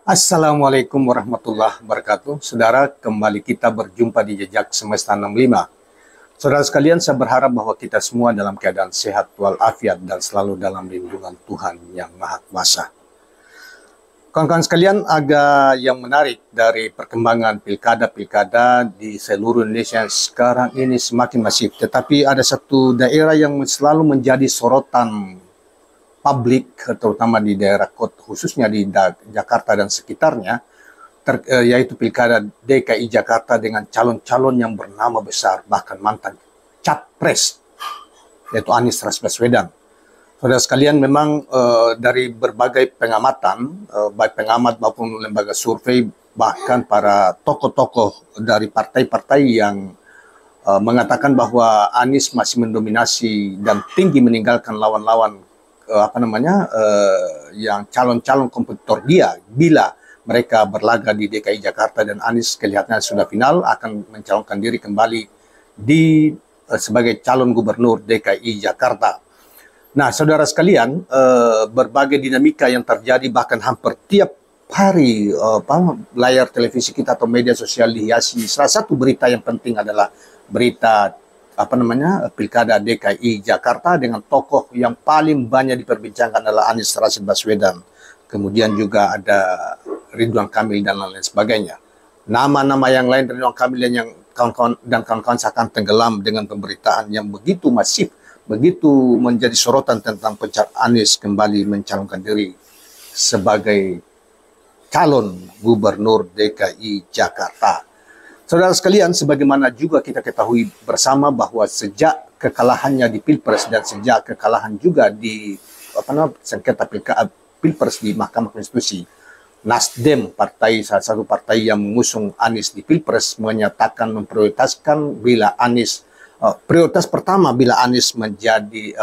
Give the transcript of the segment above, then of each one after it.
Assalamualaikum warahmatullahi wabarakatuh. Saudara, kembali kita berjumpa di Jejak Semesta 65. Saudara sekalian, saya berharap bahwa kita semua dalam keadaan sehat walafiat dan selalu dalam lindungan Tuhan yang Maha Kuasa. Kawan-kawan sekalian, agak yang menarik dari perkembangan pilkada-pilkada di seluruh Indonesia sekarang ini semakin masif. Tetapi ada satu daerah yang selalu menjadi sorotan publik, terutama di daerah kota, khususnya di Jakarta dan sekitarnya, yaitu pilkada DKI Jakarta dengan calon-calon yang bernama besar, bahkan mantan capres, yaitu Anies Baswedan. Saudara sekalian, memang dari berbagai pengamatan, baik pengamat maupun lembaga survei, bahkan para tokoh-tokoh dari partai-partai yang mengatakan bahwa Anies masih mendominasi dan tinggi meninggalkan lawan-lawan yang calon-calon kompetitor dia bila mereka berlaga di DKI Jakarta, dan Anies kelihatannya sudah final akan mencalonkan diri kembali sebagai calon gubernur DKI Jakarta. Nah, saudara sekalian, berbagai dinamika yang terjadi bahkan hampir tiap hari layar televisi kita atau media sosial dihiasi. Salah satu berita yang penting adalah berita pilkada DKI Jakarta dengan tokoh yang paling banyak diperbincangkan adalah Anies Rashid Baswedan. Kemudian juga ada Ridwan Kamil dan lain-lain sebagainya. Nama-nama yang lain Ridwan Kamil yang kawan-kawan seakan tenggelam dengan pemberitaan yang begitu masif, begitu menjadi sorotan tentang Anies kembali mencalonkan diri sebagai calon gubernur DKI Jakarta. Saudara sekalian, sebagaimana juga kita ketahui bersama bahwa sejak kekalahannya di Pilpres dan sejak kekalahan juga di sengketa Pilpres di Mahkamah Konstitusi, Nasdem, salah satu partai yang mengusung Anies di Pilpres, menyatakan memprioritaskan bila Anies prioritas pertama bila Anies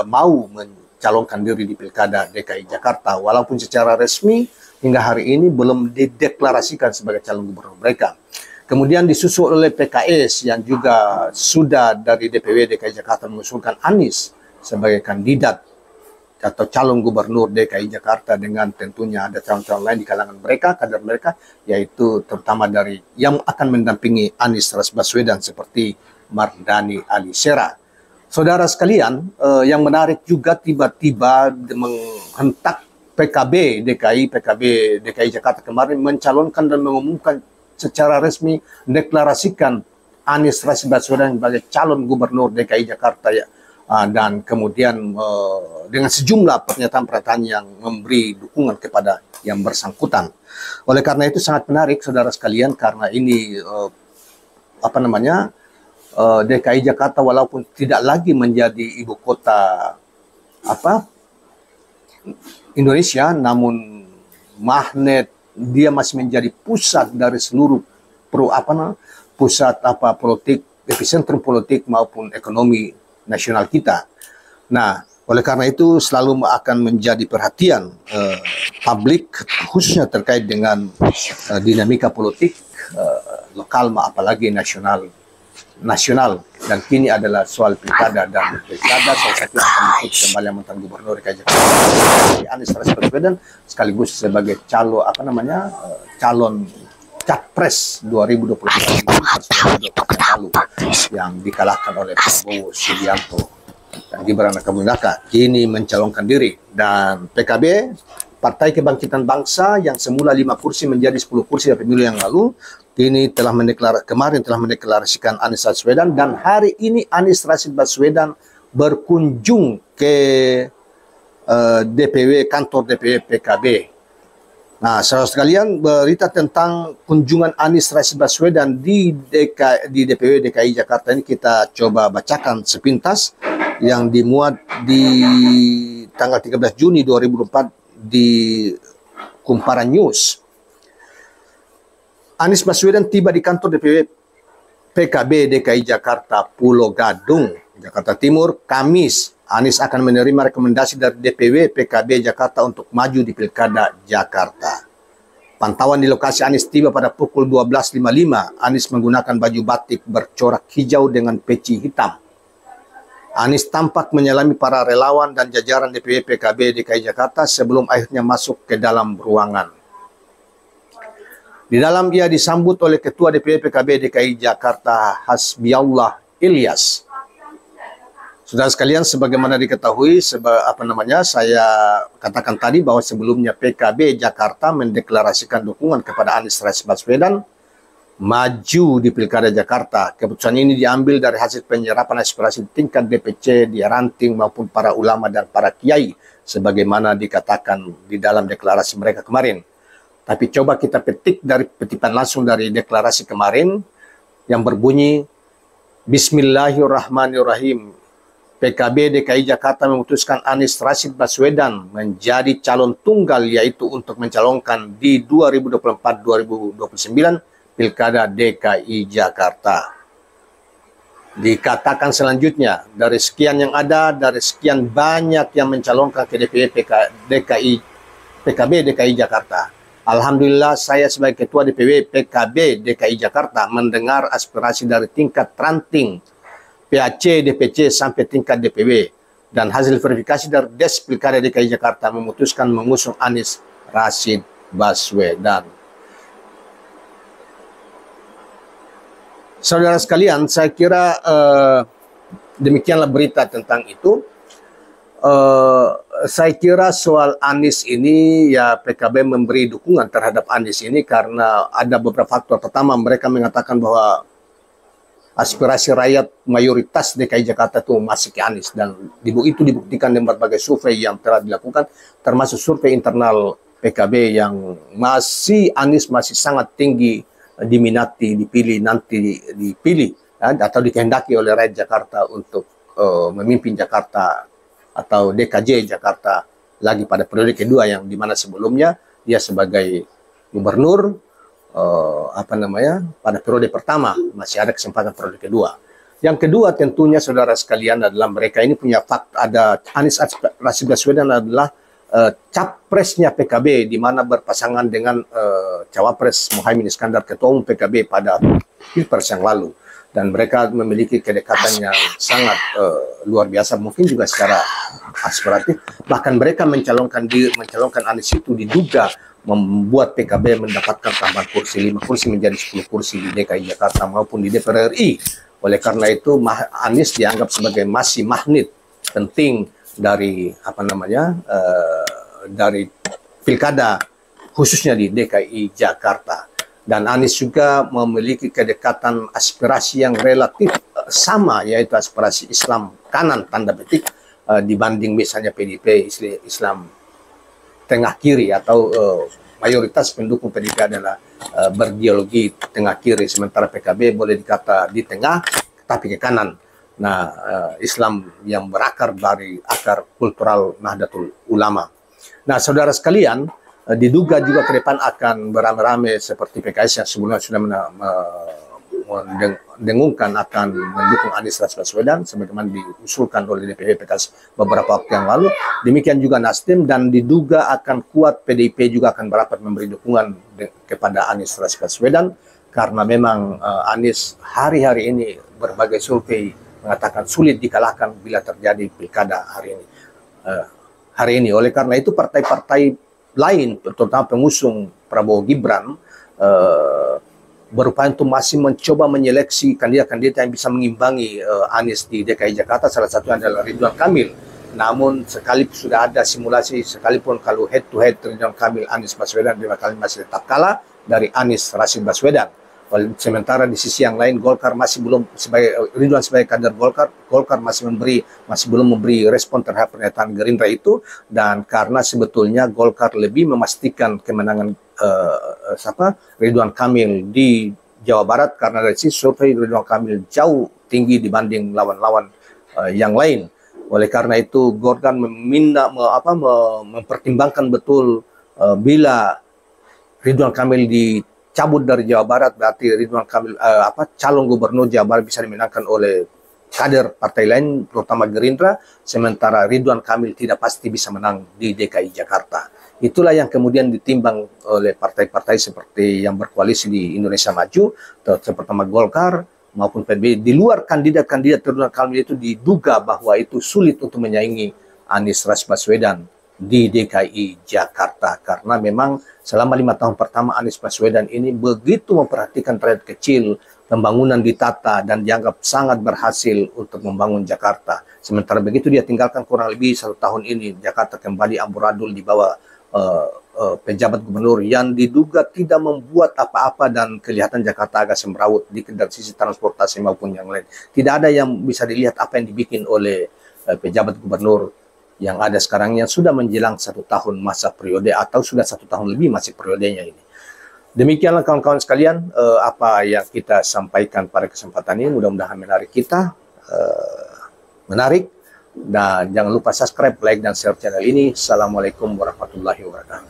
mau mencalonkan diri di Pilkada DKI Jakarta, walaupun secara resmi hingga hari ini belum dideklarasikan sebagai calon gubernur mereka. Kemudian disusul oleh PKS yang juga sudah dari DPW DKI Jakarta mengusulkan Anies sebagai kandidat atau calon gubernur DKI Jakarta, dengan tentunya ada calon-calon lain di kalangan mereka, kader mereka, yaitu terutama dari yang akan mendampingi Anies Rashid Baswedan seperti Mardhani Alisera. Saudara sekalian, yang menarik juga tiba-tiba menghentak PKB DKI Jakarta kemarin mencalonkan dan mengumumkan secara resmi deklarasikan Anies Rashid Baswedan sebagai calon gubernur DKI Jakarta dan kemudian dengan sejumlah pernyataan-pernyataan yang memberi dukungan kepada yang bersangkutan. Oleh karena itu sangat menarik saudara sekalian, karena ini DKI Jakarta walaupun tidak lagi menjadi ibu kota Indonesia, namun magnet dia masih menjadi pusat dari seluruh politik, epicentrum politik maupun ekonomi nasional kita. Nah, oleh karena itu selalu akan menjadi perhatian publik, khususnya terkait dengan dinamika politik lokal, apalagi nasional, dan kini adalah soal pilkada, dan pilkada salah satu akan mengikuti kembali mantan gubernur DKI Jakarta Anies Rashid Baswedan sekaligus sebagai calon capres 2024 lalu yang dikalahkan oleh Prabowo Subianto dan Gibran Rakabuming Raka, kini mencalonkan diri. Dan PKB, Partai Kebangkitan Bangsa, yang semula 5 kursi menjadi 10 kursi dari pemilu yang lalu, kini kemarin telah mendeklarasikan Anies Baswedan, dan hari ini Anies Rashid Baswedan berkunjung ke kantor DPW PKB. Nah, saudara sekalian, berita tentang kunjungan Anies Rashid Baswedan di DPW DKI Jakarta ini kita coba bacakan sepintas yang dimuat di tanggal 13 Juni 2004 di Kumparan News. Anies Baswedan tiba di kantor DPW PKB DKI Jakarta Pulau Gadung, Jakarta Timur, Kamis. Anies akan menerima rekomendasi dari DPW PKB Jakarta untuk maju di Pilkada Jakarta. Pantauan di lokasi Anies tiba pada pukul 12.55. Anies menggunakan baju batik bercorak hijau dengan peci hitam. Anies tampak menyalami para relawan dan jajaran DPW PKB DKI Jakarta sebelum akhirnya masuk ke dalam ruangan. Di dalam ia disambut oleh Ketua DPW PKB DKI Jakarta Hasbiallah Ilyas. Saudara sekalian, sebagaimana diketahui, saya katakan tadi bahwa sebelumnya PKB Jakarta mendeklarasikan dukungan kepada Anies Rashid Baswedan maju di Pilkada Jakarta. Keputusan ini diambil dari hasil penyerapan aspirasi tingkat DPC, di ranting maupun para ulama dan para kiai, sebagaimana dikatakan di dalam deklarasi mereka kemarin. Tapi coba kita petik dari petikan langsung dari deklarasi kemarin yang berbunyi, Bismillahirrahmanirrahim. PKB DKI Jakarta memutuskan Anies Rashid Baswedan menjadi calon tunggal, yaitu untuk mencalonkan di 2024-2029 Pilkada DKI Jakarta. Dikatakan selanjutnya, dari sekian yang ada, dari sekian banyak yang mencalonkan ke PKB DKI Jakarta, alhamdulillah saya sebagai Ketua DPW PKB DKI Jakarta mendengar aspirasi dari tingkat ranting, PAC, DPC sampai tingkat DPW, dan hasil verifikasi dari Des Pilkada DKI Jakarta memutuskan mengusung Anies Rashid Baswedan. Saudara sekalian, saya kira demikianlah berita tentang itu. Saya kira soal Anies ini, ya PKB memberi dukungan terhadap Anies ini karena ada beberapa faktor. Pertama, mereka mengatakan bahwa aspirasi rakyat mayoritas DKI Jakarta itu masih ke Anies, dan itu dibuktikan dengan berbagai survei yang telah dilakukan, termasuk survei internal PKB yang Anies masih sangat tinggi diminati, dipilih atau dikehendaki oleh rakyat Jakarta untuk memimpin Jakarta atau DKJ Jakarta lagi pada periode kedua, yang dimana sebelumnya dia sebagai gubernur pada periode pertama, masih ada kesempatan periode kedua. Yang kedua tentunya saudara sekalian adalah mereka ini punya fakta, ada Anies Rashid Baswedan adalah capresnya PKB, di mana berpasangan dengan cawapres Muhaimin Iskandar, ketua umum PKB pada Pilpres yang lalu, dan mereka memiliki kedekatan yang sangat luar biasa, mungkin juga secara aspiratif. Bahkan mereka mencalonkan Anies itu diduga membuat PKB mendapatkan tambahan kursi 5 kursi menjadi 10 kursi di DKI Jakarta maupun di DPR RI. Oleh karena itu Anies dianggap sebagai masih magnet penting dari dari pilkada khususnya di DKI Jakarta. Dan Anies juga memiliki kedekatan aspirasi yang relatif sama, yaitu aspirasi Islam kanan tanda petik dibanding misalnya PDIP Islam tengah kiri, atau mayoritas pendukung PDIP adalah bergeologi tengah kiri, sementara PKB boleh dikata di tengah tapi ke kanan. Nah, Islam yang berakar dari akar kultural Nahdlatul Ulama. Nah, saudara sekalian, diduga juga ke depan akan beramai-ramai seperti PKS yang sebelumnya sudah mendengungkan akan mendukung Anies Rashid Baswedan sebagaimana diusulkan oleh DPW PKS beberapa waktu yang lalu. Demikian juga Nasdem, dan diduga akan kuat PDIP juga akan berapat memberi dukungan kepada Anies Rashid Baswedan, karena memang Anies hari-hari ini berbagai survei mengatakan sulit dikalahkan bila terjadi pilkada hari ini. Oleh karena itu partai-partai lain, terutama pengusung Prabowo Gibran, berupaya untuk masih mencoba menyeleksi kandidat-kandidat yang bisa mengimbangi Anies di DKI Jakarta. Salah satunya adalah Ridwan Kamil. Namun sekalipun sudah ada simulasi, sekalipun kalau head to head Ridwan Kamil Anies Baswedan, Ridwan Kamil masih tetap kalah dari Anies Rashid Baswedan. Sementara di sisi yang lain, Golkar masih belum, Ridwan sebagai kader Golkar masih belum memberi respon terhadap pernyataan Gerindra itu, dan karena sebetulnya Golkar lebih memastikan kemenangan Ridwan Kamil di Jawa Barat, karena dari sisi survei Ridwan Kamil jauh tinggi dibanding lawan-lawan yang lain. Oleh karena itu Golkar mempertimbangkan betul bila Ridwan Kamil dicabut dari Jawa Barat, berarti Ridwan Kamil calon gubernur Jawa Barat bisa dimenangkan oleh kader partai lain, terutama Gerindra, sementara Ridwan Kamil tidak pasti bisa menang di DKI Jakarta. Itulah yang kemudian ditimbang oleh partai-partai seperti yang berkoalisi di Indonesia Maju, terutama Golkar maupun PBB. Di luar kandidat-kandidat Ridwan Kamil itu diduga bahwa itu sulit untuk menyaingi Anies Rashid Baswedan di DKI Jakarta, karena memang selama 5 tahun pertama Anies Baswedan ini begitu memperhatikan rakyat kecil, pembangunan ditata dan dianggap sangat berhasil untuk membangun Jakarta. Sementara begitu dia tinggalkan kurang lebih 1 tahun ini, Jakarta kembali amburadul di bawah pejabat gubernur yang diduga tidak membuat apa-apa dan kelihatan Jakarta agak semrawut dari sisi transportasi maupun yang lain. Tidak ada yang bisa dilihat apa yang dibikin oleh pejabat gubernur yang ada sekarang yang sudah menjelang 1 tahun masa periode atau sudah 1 tahun lebih masih periodenya ini. Demikianlah kawan-kawan sekalian apa yang kita sampaikan pada kesempatan ini. Mudah-mudahan menarik kita, menarik. Dan jangan lupa subscribe, like, dan share channel ini. Assalamualaikum warahmatullahi wabarakatuh.